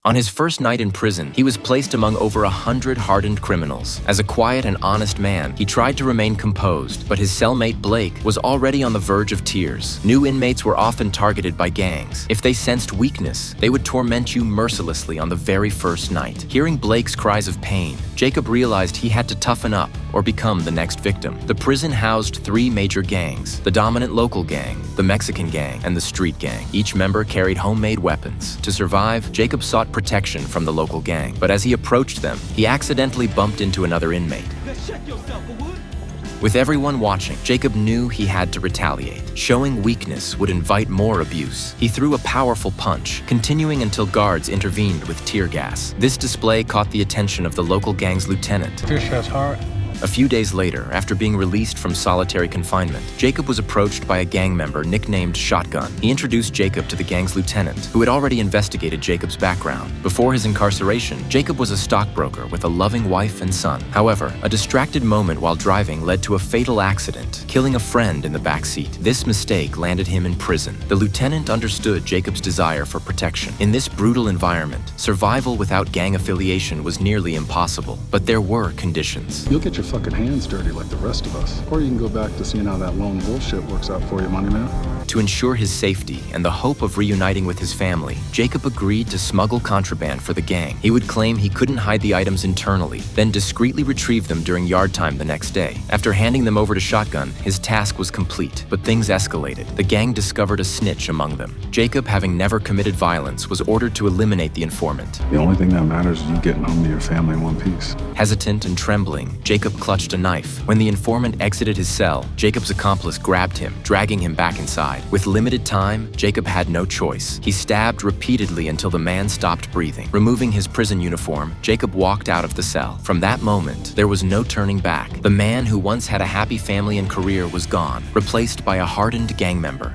On his first night in prison, he was placed among over 100 hardened criminals. As a quiet and honest man, he tried to remain composed, but his cellmate Blake was already on the verge of tears. New inmates were often targeted by gangs. If they sensed weakness, they would torment you mercilessly on the very first night. Hearing Blake's cries of pain, Jacob realized he had to toughen up or become the next victim. The prison housed 3 major gangs: the dominant local gang, the Mexican gang, and the street gang. Each member carried homemade weapons. To survive, Jacob sought protection from the local gang, but as he approached them, he accidentally bumped into another inmate. With everyone watching, Jacob knew he had to retaliate. Showing weakness would invite more abuse. He threw a powerful punch, continuing until guards intervened with tear gas. This display caught the attention of the local gang's lieutenant. Fish has heart. A few days later, after being released from solitary confinement, Jacob was approached by a gang member nicknamed Shotgun. He introduced Jacob to the gang's lieutenant, who had already investigated Jacob's background. Before his incarceration, Jacob was a stockbroker with a loving wife and son. However, a distracted moment while driving led to a fatal accident, killing a friend in the back seat. This mistake landed him in prison. The lieutenant understood Jacob's desire for protection. In this brutal environment, survival without gang affiliation was nearly impossible, but there were conditions. You'll get your fucking hands dirty like the rest of us. Or you can go back to seeing how that lone bullshit works out for you, money man. To ensure his safety and the hope of reuniting with his family, Jacob agreed to smuggle contraband for the gang. He would claim he couldn't hide the items internally, then discreetly retrieve them during yard time the next day. After handing them over to Shotgun, his task was complete, but things escalated. The gang discovered a snitch among them. Jacob, having never committed violence, was ordered to eliminate the informant. The only thing that matters is you getting home to your family in one piece. Hesitant and trembling, Jacob clutched a knife. When the informant exited his cell, Jacob's accomplice grabbed him, dragging him back inside. With limited time, Jacob had no choice. He stabbed repeatedly until the man stopped breathing. Removing his prison uniform, Jacob walked out of the cell. From that moment, there was no turning back. The man who once had a happy family and career was gone, replaced by a hardened gang member.